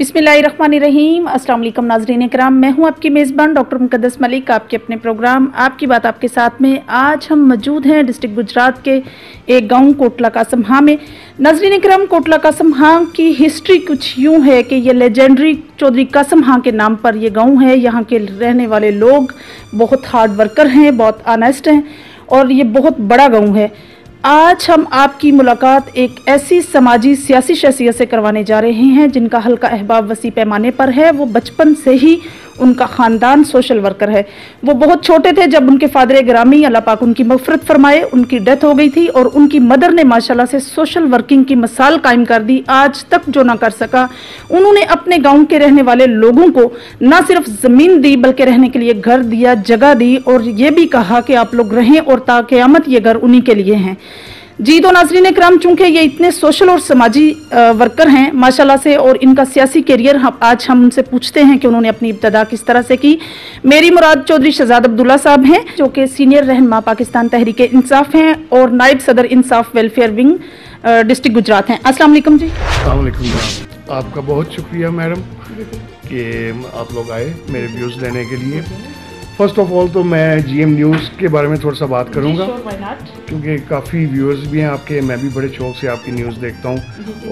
बिस्मिल्लाहिर्रहमानिर्रहीम। अस्सलाम वालेकुम नाज़रीन इकराम, मैं हूं आपकी मेज़बान डॉक्टर मुक़द्दस मलिक, आपके अपने प्रोग्राम आपकी बात आपके साथ में। आज हम मौजूद हैं डिस्ट्रिक्ट गुजरात के एक गांव कोटला कासम खां में। नाज़रीन इकराम, कोटला कासम खां की हिस्ट्री कुछ यूं है कि ये लेजेंडरी चौधरी कासम खां के नाम पर ये गाँव है। यहाँ के रहने वाले लोग बहुत हार्ड वर्कर हैं, बहुत ऑनेस्ट हैं और ये बहुत बड़ा गाँव है। आज हम आपकी मुलाकात एक ऐसी समाजी सियासी शख्सियत से करवाने जा रहे हैं जिनका हल्का अहबाब वसी पैमाने पर है। वो बचपन से ही उनका ख़ानदान सोशल वर्कर है। वो बहुत छोटे थे जब उनके फादर ग्रामी, अल्लाह पाक उनकी मग़फ़िरत फरमाए, उनकी डेथ हो गई थी और उनकी मदर ने माशाल्लाह से सोशल वर्किंग की मिसाल कायम कर दी। आज तक जो ना कर सका, उन्होंने अपने गाँव के रहने वाले लोगों को न सिर्फ ज़मीन दी बल्कि रहने के लिए घर दिया, जगह दी और ये भी कहा कि आप लोग रहें और ता क़यामत ये घर उन्हीं के लिए हैं। जी तो नाज़रीन इकराम, चूँकि ये इतने सोशल और समाजी वर्कर हैं माशाल्लाह से और इनका सियासी करियर आज हम उनसे पूछते हैं कि उन्होंने अपनी इब्तदा किस तरह से की। मेरी मुराद चौधरी शहजाद अब्दुल्ला साहब हैं जो कि सीनियर रहनुमा पाकिस्तान तहरीक इंसाफ हैं और नायब सदर इंसाफ वेलफेयर विंग डिस्ट्रिक्ट गुजरात हैं। अस्सलाम वालेकुम जी। अस्सलाम वालेकुम। आपका बहुत शुक्रिया मैडम कि आप लोग आए मेरे व्यूज़ लेने के लिए। फर्स्ट ऑफ ऑल तो मैं जीएम न्यूज़ के बारे में थोड़ा सा बात करूंगा क्योंकि काफ़ी व्यूअर्स भी हैं आपके। मैं भी बड़े शौक से आपकी न्यूज़ देखता हूं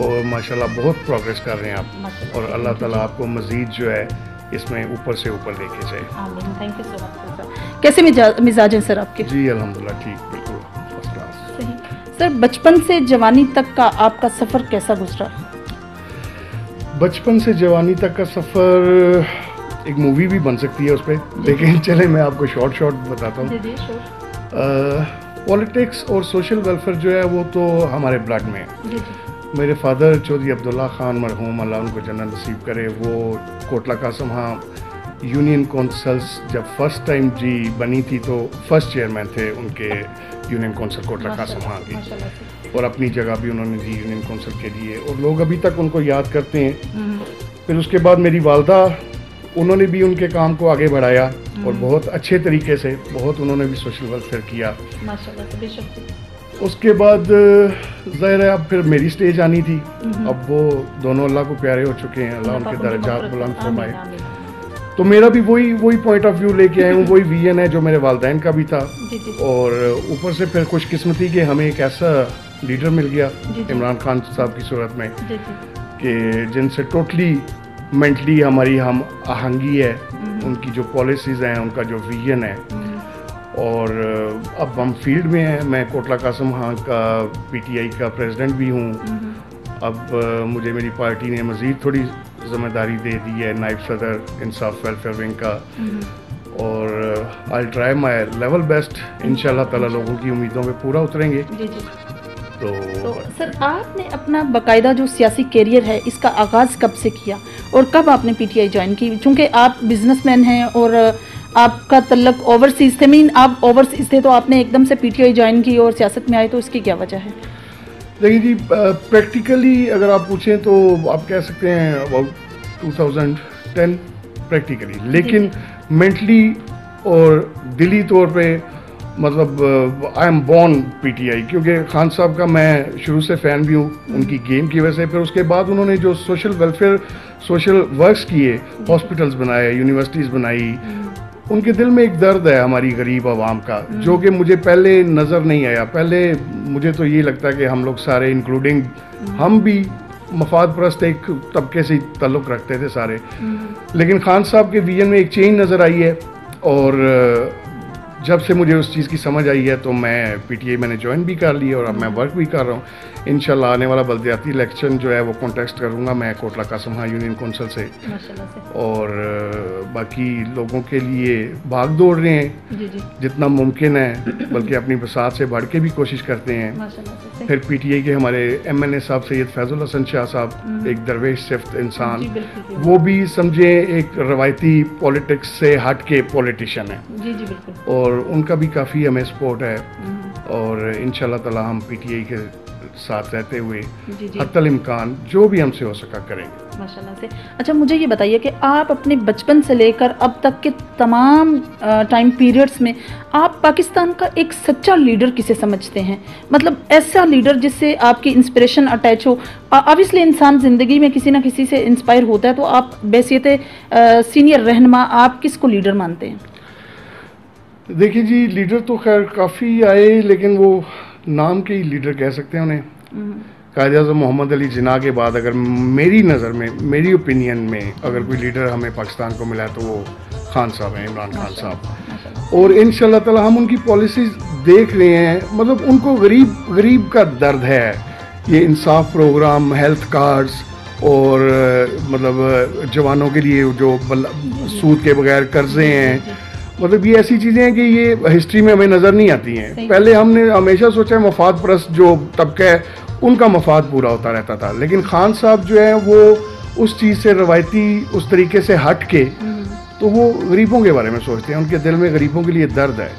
और माशाल्लाह बहुत प्रोग्रेस कर रहे हैं आप और अल्लाह ताला आपको मज़ीद जो है इसमें ऊपर से ऊपर लेके जाए। Thank you so much sir. कैसे मिजाज हैं सर आपके? जी अल्हम्दुलिल्लाह ठीक, बिल्कुल फर्स्ट क्लास। सही सर, बचपन से जवानी तक का आपका सफ़र कैसा गुजरा? बचपन से जवानी तक का सफ़र एक मूवी भी बन सकती है उस पर, लेकिन चले मैं आपको शॉर्ट बताता हूँ। पॉलिटिक्स और सोशल वेलफेयर जो है वो तो हमारे ब्लड में है। मेरे फादर चौधरी अब्दुल्ला खान मरहूम, अल्लाह उनको जन्नत नसीब करे, वो कोटला कासम खां यूनियन काउंसिल्स जब फर्स्ट टाइम जी बनी थी तो फर्स्ट चेयरमैन थे उनके यूनियन काउंसिल कोटला कासम खां की और अपनी जगह भी उन्होंने दी यूनियन काउंसिल के लिए और लोग अभी तक उनको याद करते हैं। फिर उसके बाद मेरी वालदा, उन्होंने भी उनके काम को आगे बढ़ाया और बहुत अच्छे तरीके से बहुत उन्होंने भी सोशल वेलफेयर किया माशाल्लाह। उसके बाद ज़ाहिर है अब फिर मेरी स्टेज आनी थी। अब वो दोनों अल्लाह को प्यारे हो चुके हैं, अल्लाह उनके दर्जात बुलंद फरमाए। तो मेरा भी वही पॉइंट ऑफ व्यू लेके आया हूँ, वही विजन है जो मेरे वालिदैन का भी था और ऊपर से फिर खुशकिस्मती कि हमें एक ऐसा लीडर मिल गया इमरान खान साहब की सूरत में कि जिनसे टोटली मेंटली हमारी हम आहंगी है, उनकी जो पॉलिसीज़ हैं, उनका जो विजन है और अब हम फील्ड में हैं। मैं कोटला कासम खां का पीटीआई का प्रेसिडेंट भी हूँ। अब मुझे मेरी पार्टी ने मज़ीद थोड़ी ज़िम्मेदारी दे दी है नायब सदर इंसाफ वेलफेयर विंग का और I try my level best. इंशाल्लाह ताला लोगों की उम्मीदों पे पूरा उतरेंगे। तो सर, आपने अपना बाकायदा जो सियासी करियर है इसका आगाज़ कब से किया और कब आपने पीटीआई ज्वाइन की? चूँकि आप बिजनेसमैन हैं और आपका तल्लक ओवरसीज़ थे, आप ओवरसीज़ थे तो आपने एकदम से पीटीआई ज्वाइन की और सियासत में आए, तो इसकी क्या वजह है? देखिए जी, प्रैक्टिकली अगर आप पूछें तो आप कह सकते हैं अबाउट 2010 प्रैक्टिकली, लेकिन मेंटली और दिली तौर पे मतलब आई एम बॉर्न पीटीआई क्योंकि खान साहब का मैं शुरू से फ़ैन भी हूँ उनकी गेम की वजह से। फिर उसके बाद उन्होंने जो सोशल वेलफेयर सोशल वर्क्स किए, हॉस्पिटल्स बनाए, यूनिवर्सिटीज़ बनाई, उनके दिल में एक दर्द है हमारी गरीब आवाम का जो कि मुझे पहले नज़र नहीं आया। पहले मुझे तो ये लगता है कि हम लोग सारे इंक्लूडिंग हम भी मफाद परस्त एक तबके से ताल्लुक़ रखते थे सारे, लेकिन खान साहब के विजन में एक चेंज नज़र आई है और जब से मुझे उस चीज़ की समझ आई है तो मैं पीटीआई मैंने ज्वाइन भी कर ली और अब मैं वर्क भी कर रहा हूँ। इंशाल्लाह आने वाला बल्दियाती इलेक्शन जो है वो कॉन्टेस्ट करूँगा मैं कोटला कासम खां यूनियन काउंसिल से और बाकी लोगों के लिए भाग दौड़ रहे हैं जितना मुमकिन है, बल्कि अपनी बसात से बढ़ के भी कोशिश करते हैं। फिर पीटीआई के हमारे एमएनए साहब सैयद फैजुल हसन शाह साहब, एक दरवेश सिफ्त इंसान, वो भी समझे एक रवायती पॉलिटिक्स से हट के पॉलिटिशियन है और उनका भी काफ़ी हमें सपोर्ट है। और इंशाल्लाह ताला हम पीटीआई के साथ रहते हुए जी जी हत्तल इम्कान जो भी हमसे हो सका करेंगे माशाल्लाह से। अच्छा, मुझे ये बताइए कि आप अपने बचपन से लेकर अब तक के तमाम टाइम पीरियड्स में आप पाकिस्तान का एक सच्चा लीडर किसे समझते हैं? मतलब ऐसा लीडर जिससे आपकी इंस्पिरेशन अटैच हो। ऑब्वियसली इंसान ज़िंदगी में किसी ना किसी से इंस्पायर होता है, तो आप बैसियत सीनियर रहनुमा आप किसको लीडर मानते हैं? देखिए जी, लीडर तो खैर काफ़ी आए, लेकिन वो नाम के ही लीडर कह सकते हैं उन्हें। कायद-ए-आज़म मोहम्मद अली जिन्ना के बाद अगर मेरी नज़र में, मेरी ओपिनियन में अगर कोई लीडर हमें पाकिस्तान को मिला है तो वो खान साहब हैं, इमरान खान साहब। और इंशाल्लाह ताला हम उनकी पॉलिसीज़ देख रहे हैं। मतलब उनको गरीब का दर्द है। ये इंसाफ प्रोग्राम, हेल्थ कार्ड्स और मतलब जवानों के लिए जो सूद के बगैर कर्जे हैं, मतलब ये ऐसी चीज़ें हैं कि ये हिस्ट्री में हमें नज़र नहीं आती हैं। पहले हमने हमेशा सोचा है मफाद परस्त जो तबका है उनका मफाद पूरा होता रहता था, लेकिन खान साहब जो है वो उस चीज़ से रवायती उस तरीके से हट के तो वो गरीबों के बारे में सोचते हैं। उनके दिल में गरीबों के लिए दर्द है।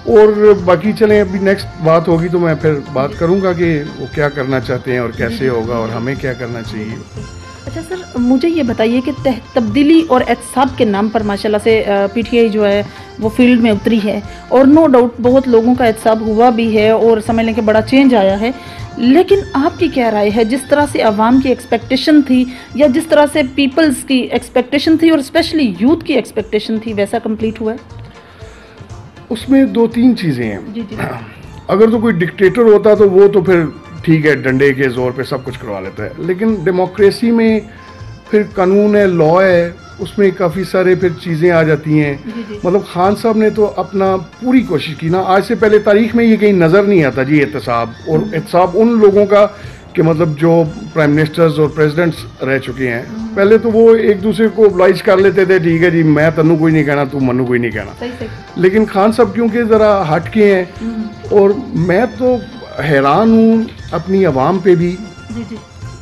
और बाकी चलें, अभी नेक्स्ट बात होगी तो मैं फिर बात करूँगा कि वो क्या करना चाहते हैं और कैसे होगा और हमें क्या करना चाहिए। अच्छा सर, मुझे ये बताइए कि तब्दीली और एहतसाब के नाम पर माशाल्लाह से पीटीआई जो है वो फील्ड में उतरी है, और नो डाउट बहुत लोगों का एहतसाब हुआ भी है और समझ लें कि बड़ा चेंज आया है। लेकिन आपकी क्या राय है, जिस तरह से आवाम की एक्सपेक्टेशन थी या जिस तरह से पीपल्स की एक्सपेक्टेशन थी और स्पेशली यूथ की एक्सपेक्टेशन थी, वैसा कंप्लीट हुआ है? उसमें दो तीन चीज़ें हैं। जी जी। अगर तो कोई डिक्टेटर होता तो वो तो फिर ठीक है, डंडे के जोर पे सब कुछ करवा लेता है, लेकिन डेमोक्रेसी में फिर कानून है, लॉ है, उसमें काफ़ी सारे फिर चीज़ें आ जाती हैं। मतलब खान साहब ने तो अपना पूरी कोशिश की ना। आज से पहले तारीख में ये कहीं नज़र नहीं आता जी एहतसाब। और एहतसाब उन लोगों का कि मतलब जो प्राइम मिनिस्टर्स और प्रेसिडेंट्स रह चुके हैं, पहले तो वो एक दूसरे को ओब्लाइज कर लेते थे, ठीक है जी मैं तन्नू कोई नहीं कहना, तू मन्नू कोई नहीं कहना। लेकिन खान साहब क्योंकि ज़रा हट के हैं, और मैं तो हैरान हूँ अपनी आवाम पे भी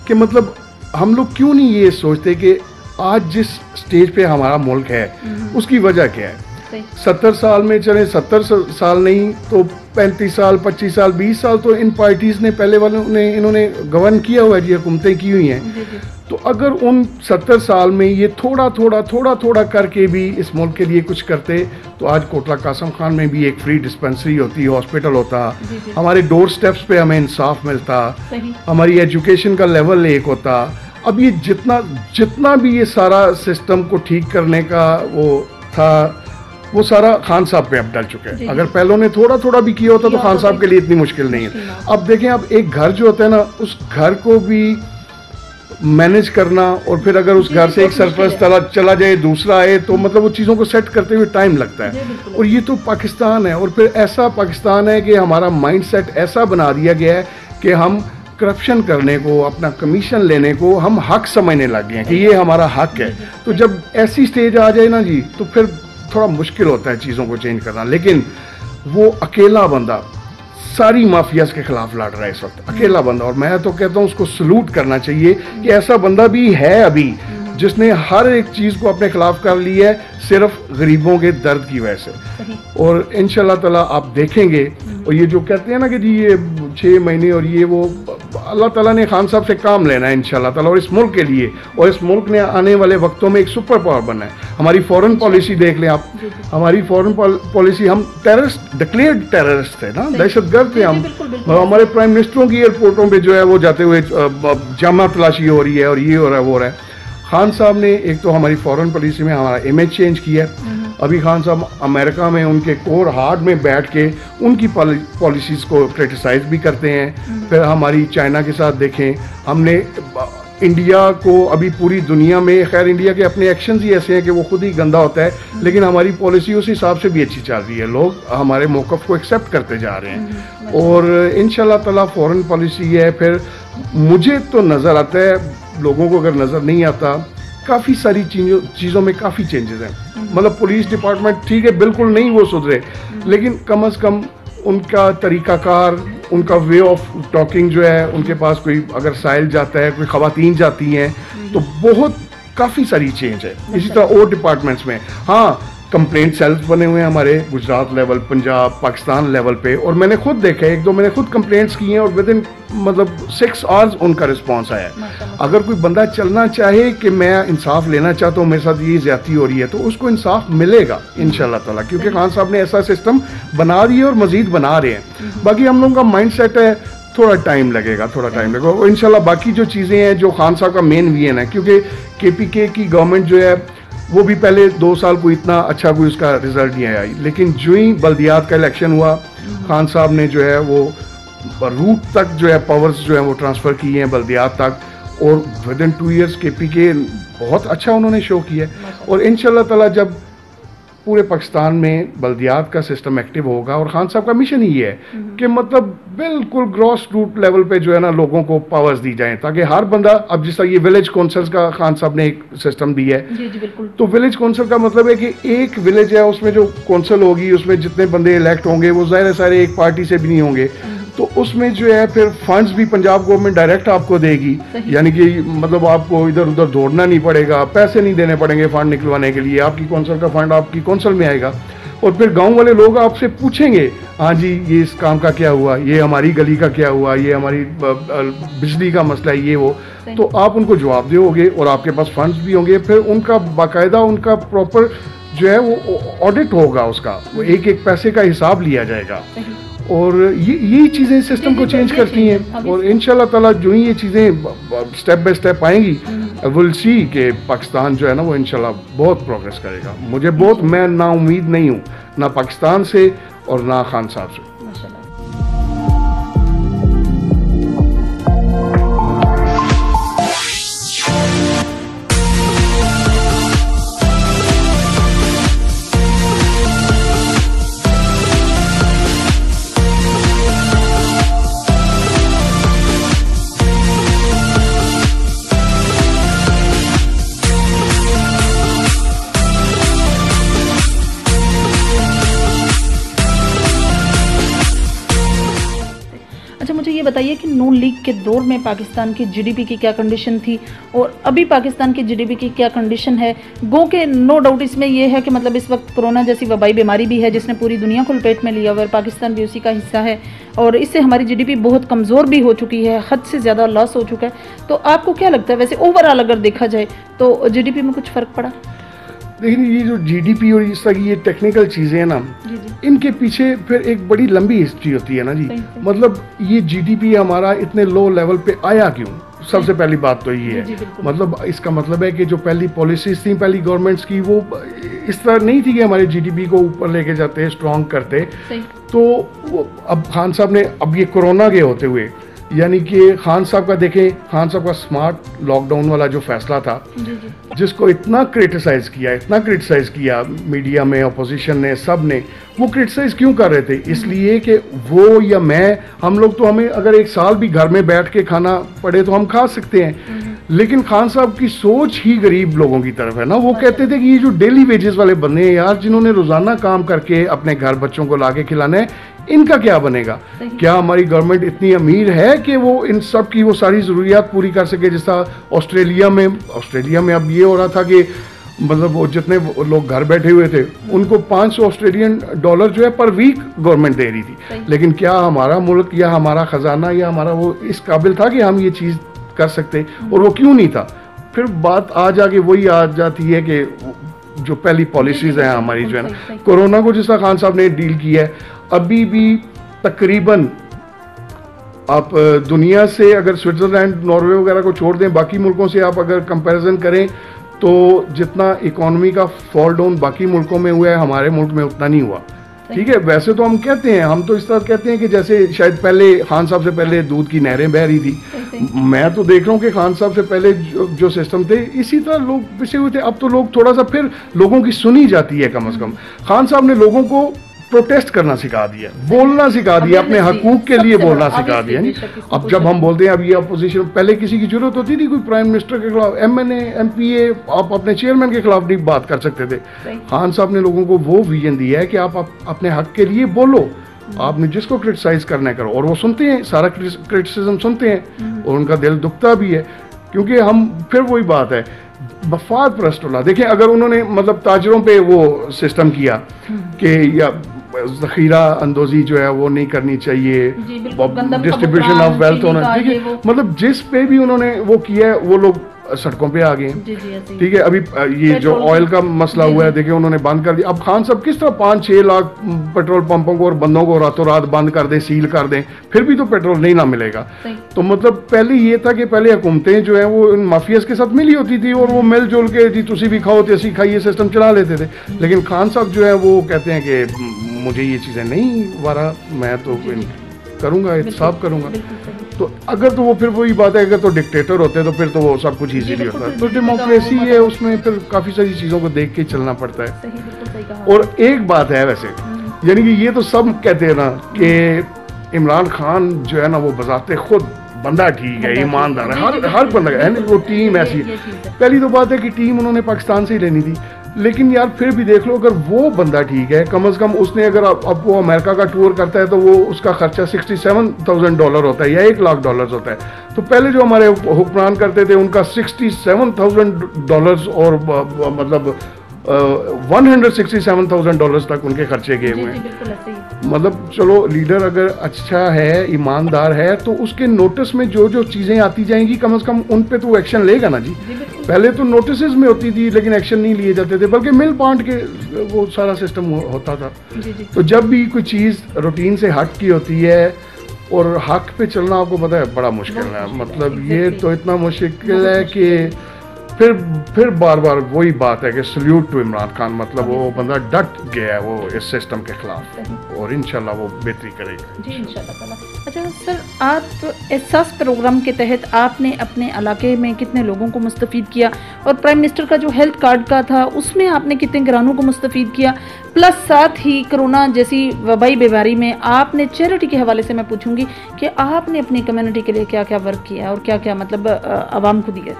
कि मतलब हम लोग क्यों नहीं ये सोचते कि आज जिस स्टेज पे हमारा मुल्क है उसकी वजह क्या है। 70 साल में चले, 70 साल नहीं तो 35 साल, 25 साल, 20 साल तो इन पार्टीज ने, पहले वालों ने, इन्होंने गवर्न किया हुआ है जी, हुकूमतें की हुई हैं। तो अगर उन 70 साल में ये थोड़ा थोड़ा करके भी इस मुल्क के लिए कुछ करते तो आज कोटला कासम खान में भी एक फ्री डिस्पेंसरी होती, हॉस्पिटल होता, हमारे डोर स्टेप्स पे हमें इंसाफ मिलता, हमारी एजुकेशन का लेवल एक होता। अब ये जितना भी ये सारा सिस्टम को ठीक करने का वो था, वो सारा खान साहब पे अब डल चुका है। अगर पहलों ने थोड़ा भी किया होता तो खान साहब के लिए इतनी मुश्किल नहीं है। अब देखें, अब एक घर जो होता है ना, उस घर को भी मैनेज करना, और फिर अगर उस घर से एक सरप्लस चला जाए, दूसरा आए, तो मतलब वो चीज़ों को सेट करते हुए टाइम लगता है। और ये तो पाकिस्तान है, और फिर ऐसा पाकिस्तान है कि हमारा माइंडसेट ऐसा बना दिया गया है कि हम करप्शन करने को, अपना कमीशन लेने को हम हक समझने लग गए हैं कि ये हमारा हक है। तो जब ऐसी स्टेज आ जाए ना जी, तो फिर थोड़ा मुश्किल होता है चीज़ों को चेंज करना। लेकिन वो अकेला बंदा सारी माफियाज के खिलाफ लड़ रहा है इस वक्त, अकेला बंदा। और मैं तो कहता हूँ उसको सलूट करना चाहिए कि ऐसा बंदा भी है अभी जिसने हर एक चीज़ को अपने खिलाफ कर लिया है, सिर्फ गरीबों के दर्द की वजह से। और इंशाल्लाह ताला आप देखेंगे, और ये जो कहते हैं ना कि जी ये 6 महीने और ये वो, अल्लाह ताला ने खान साहब से काम लेना है इंशाल्लाह ताला, और इस मुल्क के लिए, और इस मुल्क ने आने वाले वक्तों में एक सुपर पावर बनना है। हमारी फॉरेन पॉलिसी देख लें आप, हमारी फॉरेन पॉलिसी, हम टेररिस्ट, डिक्लेयर्ड टेररिस्ट थे ना, दहशतगर्द थे हम। हमारे प्राइम मिनिस्टरों की एयरपोर्टों पर जो है वो जाते हुए जामा तलाशी हो रही है और ये हो रहा है वो हो रहा है। खान साहब ने एक तो हमारी फॉरेन पॉलिसी में हमारा इमेज चेंज किया है। अभी खान साहब अमेरिका में उनके कोर हार्ड में बैठ के उनकी पॉलिसीज़ को क्रिटिसाइज भी करते हैं। फिर हमारी चाइना के साथ देखें, हमने इंडिया को अभी पूरी दुनिया में, खैर इंडिया के अपने एक्शंस ही ऐसे हैं कि वो खुद ही गंदा होता है, लेकिन हमारी पॉलिसी उस हिसाब से भी अच्छी चल रही है। लोग हमारे मौक़िफ़ को एक्सेप्ट करते जा रहे हैं, और इंशाल्लाह ताला फॉरेन पॉलिसी है। फिर मुझे तो नज़र आता है, लोगों को अगर नज़र नहीं आता, काफ़ी सारी चीज़ों में काफ़ी चेंजेस हैं। मतलब पुलिस डिपार्टमेंट ठीक है, बिल्कुल नहीं वो सुधरे, लेकिन कम अज़ कम उनका तरीक़ाकार, उनका वे ऑफ टॉकिंग जो है, उनके पास कोई अगर साइल जाता है, कोई ख़वातीन जाती हैं, तो बहुत काफ़ी सारी चेंज है। इसी तरह और डिपार्टमेंट्स में, हाँ कंप्लेंट सेल्स बने हुए हैं हमारे गुजरात लेवल, पंजाब, पाकिस्तान लेवल पे, और मैंने खुद देखा है, एक दो मैंने खुद कंप्लेंट्स की हैं और विद इन मतलब 6 आवर्स उनका रिस्पांस आया है। अगर कोई बंदा चलना चाहे कि मैं इंसाफ लेना चाहता हूँ, मेरे साथ ये ज्यादती हो रही है, तो उसको इंसाफ मिलेगा इंशाल्लाह ताला, क्योंकि खान साहब ने ऐसा सिस्टम बना दिया और मजीद बना रहे हैं। बाकी हम लोगों का माइंड सेट है, थोड़ा टाइम लगेगा और इंशाल्लाह बाकी जो चीज़ें हैं जो खान साहब का मेन विजन है, क्योंकि KPK की गवर्नमेंट जो है वो भी पहले 2 साल कोई इतना अच्छा कोई उसका रिजल्ट नहीं आया, लेकिन जो ही बल्दियात का इलेक्शन हुआ, खान साहब ने जो है वो रूट तक जो है पावर्स जो है वो ट्रांसफ़र किए हैं बल्दियात तक, और विद इन 2 ईयर्स KPK बहुत अच्छा उन्होंने शो किया है। और इंशाल्लाह ताला जब पूरे पाकिस्तान में बल्दियात का सिस्टम एक्टिव होगा, और खान साहब का मिशन ही है कि मतलब बिल्कुल ग्रॉस रूट लेवल पे जो है ना लोगों को पावर्स दी जाएं, ताकि हर बंदा, अब जिस तरह ये विलेज काउंसिल्स का खान साहब ने एक सिस्टम दिया है, जी बिल्कुल। तो विलेज काउंसिल का मतलब है कि एक विलेज है, उसमें जो काउंसिल होगी उसमें जितने बंदे इलेक्ट होंगे वो ज़ाहिर है सारे एक पार्टी से भी नहीं होंगे, तो उसमें जो है फिर फंड्स भी पंजाब गवर्नमेंट डायरेक्ट आपको देगी, यानी कि मतलब आपको इधर उधर दौड़ना नहीं पड़ेगा, पैसे नहीं देने पड़ेंगे फंड निकलवाने के लिए, आपकी कौंसल का फंड आपकी कौंसल में आएगा, और फिर गांव वाले लोग आपसे पूछेंगे, हाँ जी ये इस काम का क्या हुआ, ये हमारी गली का क्या हुआ, ये हमारी बिजली का मसला है, ये वो, तो आप उनको जवाब दोगे और आपके पास फंड्स भी होंगे, फिर उनका बाकायदा उनका प्रॉपर जो है वो ऑडिट होगा, उसका वो एक एक पैसे का हिसाब लिया जाएगा, और ये चीज़ें सिस्टम को चेंज करती हैं, और इंशाल्लाह ताला जो ही ये चीज़ें स्टेप बाय स्टेप आएंगी, विल सी कि पाकिस्तान जो है ना वो इंशाल्लाह बहुत प्रोग्रेस करेगा। मुझे बहुत, मैं ना उम्मीद नहीं हूँ ना पाकिस्तान से और ना खान साहब से। अच्छा, मुझे ये बताइए कि नून लीग के दौर में पाकिस्तान की GDP की क्या कंडीशन थी और अभी पाकिस्तान की GDP की क्या कंडीशन है। गो के नो डाउट इसमें यह है कि मतलब इस वक्त कोरोना जैसी वबाई बीमारी भी है जिसने पूरी दुनिया को लपेट में लिया हुआ है, पाकिस्तान भी उसी का हिस्सा है, और इससे हमारी GDP बहुत कमज़ोर भी हो चुकी है, हद से ज़्यादा लॉस हो चुका है। तो आपको क्या लगता है वैसे ओवरऑल अगर देखा जाए तो GDP में कुछ फ़र्क पड़ा? लेकिन ये जो GDP और इस तरह की ये टेक्निकल चीज़ें हैं ना, इनके पीछे फिर एक बड़ी लंबी हिस्ट्री होती है ना जी। मतलब ये GDP हमारा इतने लो लेवल पे आया क्यों? सबसे पहली बात तो ये है, मतलब इसका मतलब है कि जो पहली पॉलिसीज थी पहली गवर्नमेंट्स की, वो इस तरह नहीं थी कि हमारे GDP को ऊपर लेके जाते, स्ट्रॉन्ग करते। तो अब खान साहब ने, अब ये कोरोना के होते हुए, यानी कि खान साहब का देखें, खान साहब का स्मार्ट लॉकडाउन वाला जो फैसला था, जिसको इतना क्रिटिसाइज किया मीडिया में, अपोजिशन ने, सब ने, वो क्रिटिसाइज क्यों कर रहे थे? इसलिए कि वो या मैं, हम लोग तो, हमें अगर एक साल भी घर में बैठ के खाना पड़े तो हम खा सकते हैं, लेकिन खान साहब की सोच ही गरीब लोगों की तरफ है ना। वो कहते थे कि ये जो डेली वेजेस वाले बंदे हैं यार, जिन्होंने रोजाना काम करके अपने घर बच्चों को लाके खिलाना है, इनका क्या बनेगा? क्या हमारी गवर्नमेंट इतनी अमीर है कि वो इन सब की वो सारी ज़रूरियात पूरी कर सके? जैसा ऑस्ट्रेलिया में अब ये हो रहा था कि मतलब वो जितने लोग घर बैठे हुए थे उनको $500 ऑस्ट्रेलियन जो है पर वीक गवर्नमेंट दे रही थी, लेकिन क्या हमारा मुल्क या हमारा खजाना या हमारा वो इस काबिल था कि हम ये चीज़ कर सकते? और वो क्यों नहीं था? फिर बात आ जाके वही आ जाती है कि जो पहली पॉलिसीज हैं हमारी, जो है ना, कोरोना को जिस तरह खान साहब ने डील किया है, अभी भी तकरीबन आप दुनिया से अगर स्विट्ज़रलैंड, नॉर्वे वगैरह को छोड़ दें, बाकी मुल्कों से आप अगर कंपैरिजन करें तो जितना इकोनॉमी का फॉल डाउन बाकी मुल्कों में हुआ है, हमारे मुल्क में उतना नहीं हुआ। ठीक है, वैसे तो हम कहते हैं, हम तो इस तरह कहते हैं कि जैसे शायद पहले खान साहब से पहले दूध की नहरें बह रही थी। मैं तो देख रहा हूँ कि खान साहब से पहले जो सिस्टम थे इसी तरह लोग पिछे हुए थे। अब तो लोग थोड़ा सा फिर लोगों की सुनी जाती है कम से कम। खान साहब ने लोगों को प्रोटेस्ट करना सिखा दिया, बोलना सिखा दिया, अपने हकूक के लिए बोलना सिखा दिया। अब जब हम बोलते हैं अब ये अपोजिशन, पहले किसी की जरूरत होती थी कोई प्राइम मिनिस्टर के खिलाफ, MNA MPA, आप अपने चेयरमैन के खिलाफ नहीं बात कर सकते थे। खान साहब ने लोगों को वो विजन दिया है कि आप अपने हक के लिए बोलो, आपने जिसको क्रिटिसाइज करना है करो, और वो सुनते हैं, सारा क्रिटिसिज्म सुनते हैं और उनका दिल दुखता भी है। क्योंकि हम फिर वही बात है, वफाद परस्तुल्लाह, देखिए अगर उन्होंने मतलब ताजरों पे वो सिस्टम किया कि या जखीरा अंदोजी जो है वो नहीं करनी चाहिए, डिस्ट्रीब्यूशन ऑफ वेल्थ होना, ठीक है, मतलब जिस पे भी उन्होंने वो किया है वो लोग सड़कों पे आ गए, ठीक है। अभी ये जो ऑयल का मसला हुआ है, देखिए उन्होंने बंद कर दिया। अब खान साहब किस तरह 5-6 लाख पेट्रोल पंपों को और बंदों को रातों रात बंद कर दें, सील कर दें, फिर भी तो पेट्रोल नहीं ना मिलेगा। तो मतलब पहले ये था कि पहले हुकूमतें जो है वो इन माफियाज के साथ मिली होती थी और वो मिलजुल के जी तुसी भी खाओ तेसी खाइए सिस्टम चला लेते थे। लेकिन खान साहब जो है वो कहते हैं कि मुझे ये चीज़ें नहीं वारा, मैं तो करूँगा, साफ करूँगा। तो अगर तो वो फिर वही बात है, अगर तो डिक्टेटर होते तो फिर तो वो सब कुछ इजीली होता है। तो डेमोक्रेसी है, उसमें फिर काफ़ी सारी चीज़ों को देख के चलना पड़ता है। और एक बात है वैसे, यानी कि ये तो सब कहते हैं ना कि इमरान खान जो है ना वो बजाते खुद बंदा ठीक है, ईमानदार है, हर बंदा है, वो टीम ऐसी है। पहली तो बात है कि टीम उन्होंने पाकिस्तान से ही लेनी थी, लेकिन यार फिर भी देख लो, अगर वो बंदा ठीक है, कम से कम उसने अगर अब वो अमेरिका का टूर करता है तो वो उसका खर्चा $67,000 होता है या $1,00,000 होता है। तो पहले जो हमारे हुक्मरान करते थे उनका $67,000 और मतलब $167,000 तक उनके खर्चे गए हुए हैं। मतलब चलो लीडर अगर अच्छा है, ईमानदार है, तो उसके नोटिस में जो जो चीज़ें आती जाएंगी कम से कम उन पे तो एक्शन लेगा ना जी। पहले तो नोटिस में होती थी लेकिन एक्शन नहीं लिए जाते थे, बल्कि मिल बांट के वो सारा सिस्टम होता था। तो जब भी कोई चीज़ रूटीन से हट की होती है और हक पे चलना आपको पता है बड़ा मुश्किल है, मतलब ये तो इतना मुश्किल है कि फिर बार बार वही बात है कि सल्यूट टू इमरान खान, मतलब वो बंदा डट गया है वो इस सिस्टम के खिलाफ और इंशाल्लाह वो बेहतरी करेगा जी इंशाल्लाह ताला। अच्छा सर, आप एहसास प्रोग्राम के तहत आपने अपने इलाके में कितने लोगों को मुस्तफ़ीद किया, और प्राइम मिनिस्टर का जो हेल्थ कार्ड का था उसमें आपने कितने घरानों को मुस्तफ़ीद किया, प्लस साथ ही कोरोना जैसी वबाई बीमारी में आपने चैरिटी के हवाले से मैं पूछूंगी कि आपने अपनी कम्युनिटी के लिए क्या क्या वर्क किया और क्या क्या मतलब आवाम को दिया।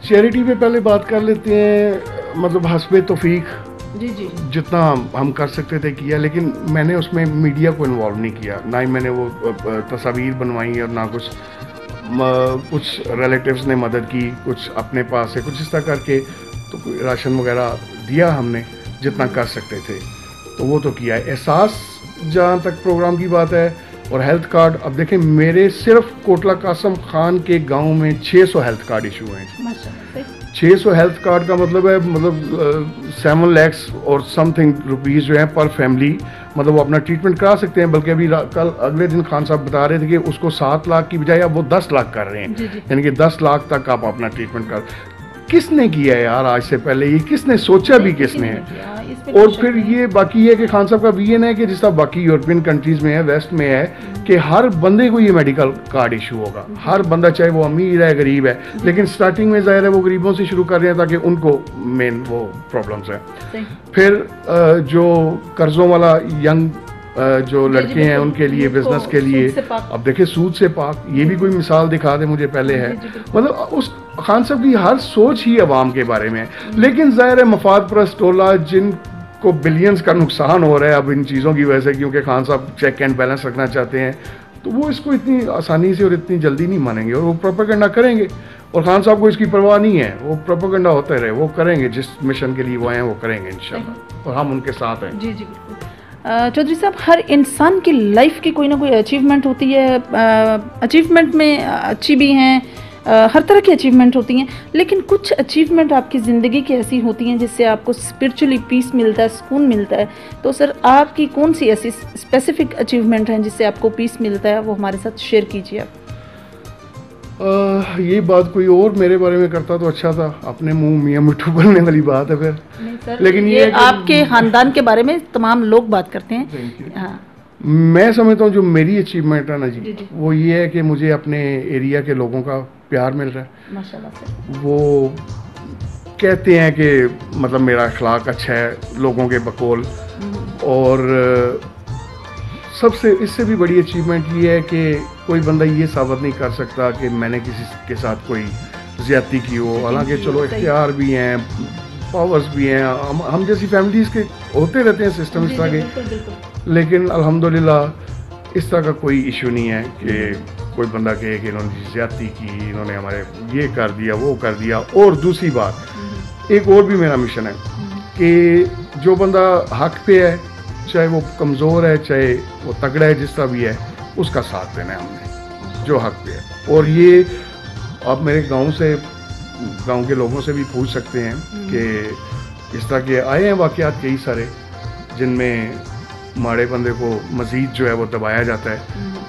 चैरिटी पे पहले बात कर लेते हैं, मतलब हस्बे तौफीक जी जितना हम कर सकते थे किया, लेकिन मैंने उसमें मीडिया को इन्वॉल्व नहीं किया, ना ही मैंने वो तस्वीर बनवाई और ना कुछ रिलेटिव्स ने मदद की, कुछ अपने पास से कुछ इस तरह करके तो राशन वगैरह दिया हमने जितना कर सकते थे, तो वो तो किया है। एहसास जहाँ तक प्रोग्राम की बात है और हेल्थ कार्ड, अब देखें मेरे सिर्फ कोटला कासम खान के गांव में 600 हेल्थ कार्ड इशू हैं। 600 हेल्थ कार्ड का मतलब है मतलब 7 लाख और समथिंग रुपीज़ जो है पर फैमिली, मतलब वो अपना ट्रीटमेंट करा सकते हैं। बल्कि अभी कल अगले दिन खान साहब बता रहे थे कि उसको 7 लाख की बजाय अब वो 10 लाख कर रहे हैं, यानी कि 10 लाख तक आप अपना ट्रीटमेंट कर। किसने किया है यार आज से पहले, ये किसने सोचा भी किसने है। और फिर ये बाकी है कि खान साहब का विजन है कि जिस तरह बाकी यूरोपियन कंट्रीज में है, वेस्ट में है, कि हर बंदे को ये मेडिकल कार्ड इशू होगा, हर बंदा चाहे वो अमीर है गरीब है, लेकिन स्टार्टिंग में ज़ाहिर है वो गरीबों से शुरू कर रहे हैं ताकि उनको मेन वो प्रॉब्लम्स है। फिर जो कर्जों वाला यंग जो लड़के हैं उनके लिए, बिजनेस के लिए, अब देखिए सूद से पाक, ये भी कोई मिसाल दिखा दे मुझे पहले है। मतलब उस खान साहब की हर सोच ही अवाम के बारे में है, लेकिन ज़ाहिर है मफाद परस्त टोला जिनको बिलियंस का नुकसान हो रहा है अब इन चीज़ों की वजह से, क्योंकि खान साहब चेक एंड बैलेंस रखना चाहते हैं, तो वो इसको इतनी आसानी से और इतनी जल्दी नहीं मानेंगे और वो प्रोपेगेंडा करेंगे। और खान साहब को इसकी परवाह नहीं है, वो प्रोपेगेंडा होते रहे, वो करेंगे, जिस मिशन के लिए वो आए हैं वो करेंगे इंशाल्लाह, और हम उनके साथ हैं। जी बिल्कुल। चौधरी साहब, हर इंसान की लाइफ की कोई ना कोई अचीवमेंट होती है, अचीवमेंट में अच्छी भी हैं, हर तरह की अचीवमेंट होती हैं, लेकिन कुछ अचीवमेंट आपकी ज़िंदगी की ऐसी होती हैं जिससे आपको स्पिरिचुअली पीस मिलता है, सुकून मिलता है। तो सर आपकी कौन सी ऐसी स्पेसिफिक अचीवमेंट हैं जिससे आपको पीस मिलता है, वो हमारे साथ शेयर कीजिए आप। ये बात कोई और मेरे बारे में करता तो अच्छा था, अपने मुंह मियां मिट्ठू बोलने वाली बात है फिर। लेकिन ये आपके खानदान के बारे में तमाम लोग बात करते हैं। हाँ, मैं समझता हूँ जो मेरी अचीवमेंट है ना जी, वो ये है कि मुझे अपने एरिया के लोगों का प्यार मिल रहा है माशाल्लाह से। वो कहते हैं कि मतलब मेरा अखलाक अच्छा है लोगों के बकौल, और सबसे इससे भी बड़ी अचीवमेंट ये है कि कोई बंदा ये साबित नहीं कर सकता कि मैंने किसी के साथ कोई ज़्यादती की हो। हालांकि चलो इख्तियार भी हैं, पावर्स भी हैं, हम जैसी फैमिलीज़ के होते रहते हैं सिस्टम इस तरह के, लेकिन अल्हम्दुलिल्लाह इस तरह का कोई इशू नहीं है कि कोई बंदा कहे कि इन्होंने ज़्यादती की, इन्होंने हमारे ये कर दिया वो कर दिया। और दूसरी बात, एक और भी मेरा मिशन है कि जो बंदा हक पे है, चाहे वो कमज़ोर है चाहे वो तगड़ा है, जिस तरह भी है, उसका साथ देना है हमने जो हक पे है। और ये आप मेरे गांव के लोगों से भी पूछ सकते हैं कि इस तरह के आए हैं वाक़यात कई सारे जिनमें माड़े बंदे को मज़ीद जो है वो दबाया जाता है,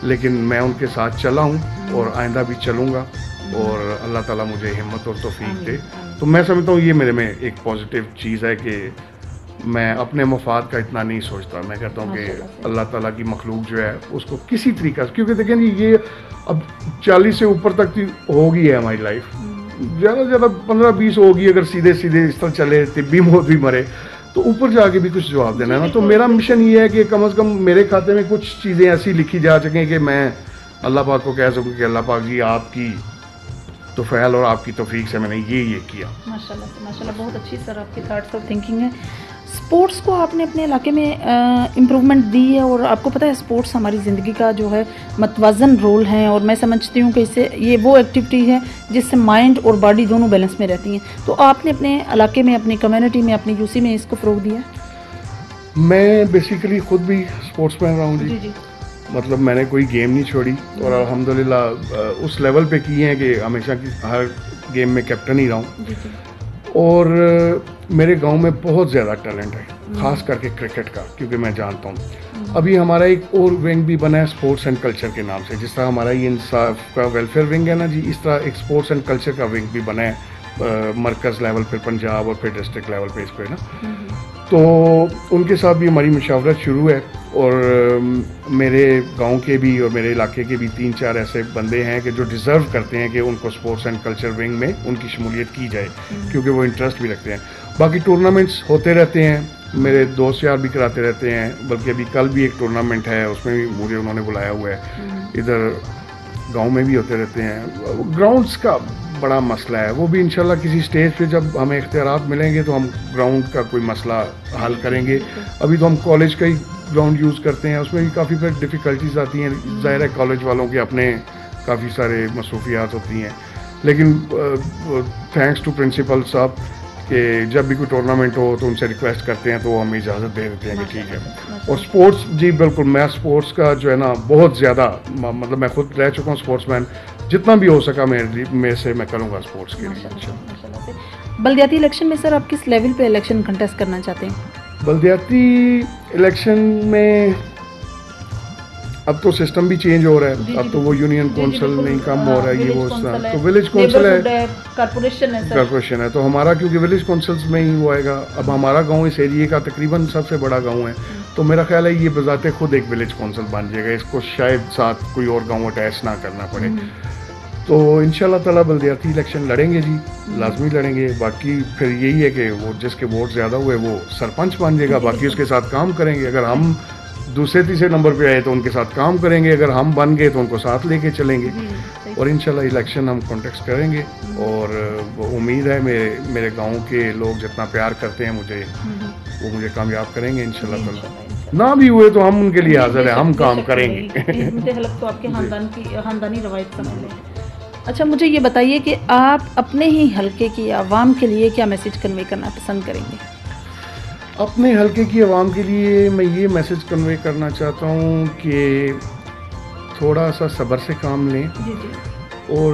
लेकिन मैं उनके साथ चला हूँ और आइंदा भी चलूँगा, और अल्लाह ताला मुझे हिम्मत और तौफीक दे। तो मैं समझता हूँ ये मेरे में एक पॉजिटिव चीज़ है कि मैं अपने मफाद का इतना नहीं सोचता। मैं कहता हूँ कि अल्लाह ताला की मखलूक जो है उसको किसी तरीक़ा से, क्योंकि देखें ये अब 40 से ऊपर तक होगी है हमारी लाइफ, ज़्यादा से ज़्यादा 15-20 होगी अगर सीधे सीधे इस तरह चले, तिब्बी मौत भी मरे, तो ऊपर जाके भी कुछ जवाब देना है ना। तो मेरा मिशन ये है कि कम से कम मेरे खाते में कुछ चीज़ें ऐसी लिखी जा सकें कि मैं अल्लाह पाक को कह सकूँ कि अल्लाह पाक जी आपकी तौफीक और आपकी तौफीक से मैंने ये किया। माशाल्लाह बहुत अच्छी सर आपकी थॉट्स और थिंकिंग है। स्पोर्ट्स को आपने अपने इलाके में इम्प्रूवमेंट दी है, और आपको पता है स्पोर्ट्स हमारी ज़िंदगी का जो है मतवाजन रोल है, और मैं समझती हूँ कि इससे ये वो एक्टिविटी है जिससे माइंड और बॉडी दोनों बैलेंस में रहती हैं। तो आपने अपने इलाके में, अपनी कम्युनिटी में, अपनी यूसी में इसको फ़रोग दिया? मैं बेसिकली ख़ुद भी स्पोर्ट्समैन रहा हूँ जी। मतलब मैंने कोई गेम नहीं छोड़ी, और अल्हम्दुलिल्लाह उस लेवल पे की है कि हमेशा की हर गेम में कैप्टन ही रहा हूँ। और मेरे गांव में बहुत ज़्यादा टैलेंट है, ख़ास करके क्रिकेट का, क्योंकि मैं जानता हूँ। अभी हमारा एक और विंग भी बना है स्पोर्ट्स एंड कल्चर के नाम से, जिस तरह हमारा ये इंसाफ का वेलफेयर विंग है ना जी, इस तरह एक स्पोर्ट्स एंड कल्चर का विंग भी बना है मरकज़ लेवल पर पंजाब और फिर डिस्ट्रिक्ट लेवल पे इस पर ना। तो उनके साथ भी हमारी मुशावरत शुरू है, और मेरे गांव के भी और मेरे इलाके के भी 3-4 ऐसे बंदे हैं कि जो डिज़र्व करते हैं कि उनको स्पोर्ट्स एंड कल्चर विंग में उनकी शमूलियत की जाए, क्योंकि वो इंटरेस्ट भी रखते हैं। बाकी टूर्नामेंट्स होते रहते हैं, मेरे दोस्त यार भी कराते रहते हैं, बल्कि अभी कल भी एक टूर्नामेंट है, उसमें भी मुझे उन्होंने बुलाया हुआ है। इधर गाँव में भी होते रहते हैं। ग्राउंड्स का बड़ा मसला है, वो भी इंशाल्लाह किसी स्टेज पे जब हमें इख्तियारात मिलेंगे तो हम ग्राउंड का कोई मसला हल करेंगे। अभी तो हम कॉलेज का ही ग्राउंड यूज़ करते हैं, उसमें भी काफ़ी फिर डिफ़िकल्टीज आती हैं। ज़ाहिर है कॉलेज वालों के अपने काफ़ी सारे मसरूफियात होती हैं, लेकिन थैंक्स टू प्रिंसिपल साहब कि जब भी कोई टूर्नामेंट हो तो उनसे रिक्वेस्ट करते हैं तो वो हमें इजाज़त दे देते हैं कि ठीक है। और स्पोर्ट्स जी बिल्कुल, मैं स्पोर्ट्स का जो है ना बहुत ज़्यादा, मतलब मैं खुद रह चुका हूँ स्पोर्ट्समैन, जितना भी हो सका मेरे से मैं करूँगा स्पोर्ट्स के लिए। बल्दियाती इलेक्शन में सर आप किस लेवल पे इलेक्शन कंटेस्ट करना चाहते हैं? बल्दियाती इलेक्शन में अब तो सिस्टम भी चेंज हो रहा है, अब तो वो यूनियन कौंसिल नहीं कम हो रहा है, ये वो तो विलेज कौंसिल है, कॉर्पोरेशन है। तो हमारा क्योंकि विलेज कौंसिल्स में ही वो आएगा। अब हमारा गांव इस एरिए का तकरीबन सबसे बड़ा गांव है, तो मेरा ख्याल है ये बजाते खुद एक विलेज कौंसिल बन जाएगा, इसको शायद साथ कोई और गाँव अटैच ना करना पड़े। तो इंशाल्लाह ताला बल्दियाती इलेक्शन लड़ेंगे जी, लाजमी लड़ेंगे। बाकी फिर यही है कि वो जिसके वोट ज़्यादा हुए वो सरपंच बन जाएगा, बाकी उसके साथ काम करेंगे। अगर हम दूसरे तीसरे नंबर पे आए तो उनके साथ काम करेंगे, अगर हम बन गए तो उनको साथ लेके चलेंगे, और इंशाल्लाह इलेक्शन हम कॉन्टेस्ट करेंगे। और उम्मीद है मेरे गांव के लोग जितना प्यार करते हैं मुझे, वो मुझे कामयाब करेंगे इंशाल्लाह ताला। ना भी हुए तो हम उनके लिए हाजिर है, हम काम करेंगे। मुझे हलफ तो आपके खानदानी रवायत समझ लें। अच्छा, मुझे ये बताइए कि आप अपने ही हलके की आवाम के लिए क्या मैसेज कन्वे करना पसंद करेंगे? अपने हलके की आवाम के लिए मैं ये मैसेज कन्वे करना चाहता हूँ कि थोड़ा सा सब्र से काम लें। और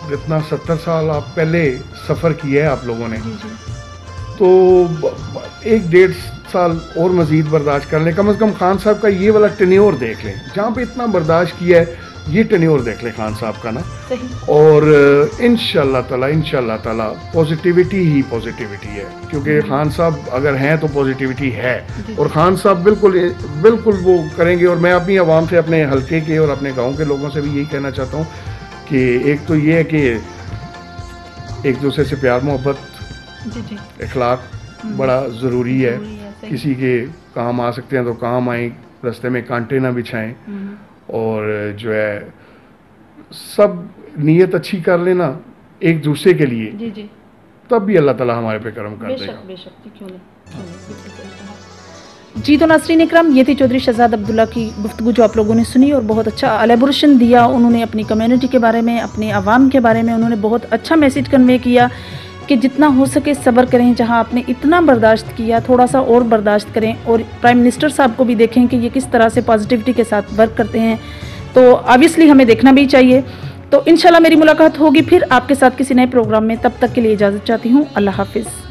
जितना 70 साल आप पहले सफ़र किया है आप लोगों ने, तो 1-1.5 साल और मज़ीद बर्दाश्त कर लें। कम से कम खान साहब का ये वाला टेन्योर देख लें, जहाँ पे इतना बर्दाश्त किया है ये टेन्योर देख लें खान साहब का ना। और इंशाल्लाह ताला पॉजिटिविटी ही पॉजिटिविटी है, क्योंकि खान साहब अगर हैं तो पॉजिटिविटी है, और खान साहब बिल्कुल वो करेंगे। और मैं अपनी आवाम से, अपने हलके के और अपने गांव के लोगों से भी यही कहना चाहता हूँ कि एक तो ये है कि एक दूसरे से प्यार मोहब्बत, इखलाक बड़ा ज़रूरी है। किसी के काम आ सकते हैं तो काम आए, रास्ते में कांटे ना बिछाएं, और जो है सब नीयत अच्छी कर लेना एक दूसरे के लिए, तब भी अल्लाह ताला हमारे पे करम कर देगा। बेशक, क्यों नहीं। जी तो नाज़रीन इकराम, ये थी चौधरी शहजाद अब्दुल्ला की गुफ्तगू जो आप लोगों ने सुनी और बहुत अच्छा एलेबोरेशन दिया उन्होंने अपनी कम्युनिटी के बारे में, अपने आवाम के बारे में। उन्होंने बहुत अच्छा मैसेज कन्वे किया कि जितना हो सके सब्र करें, जहां आपने इतना बर्दाश्त किया थोड़ा सा और बर्दाश्त करें। और प्राइम मिनिस्टर साहब को भी देखें कि ये किस तरह से पॉजिटिविटी के साथ वर्क करते हैं, तो ऑब्वियसली हमें देखना भी चाहिए। तो इंशाल्लाह मेरी मुलाकात होगी फिर आपके साथ किसी नए प्रोग्राम में, तब तक के लिए इजाज़त चाहती हूँ। अल्लाह हाफिज़।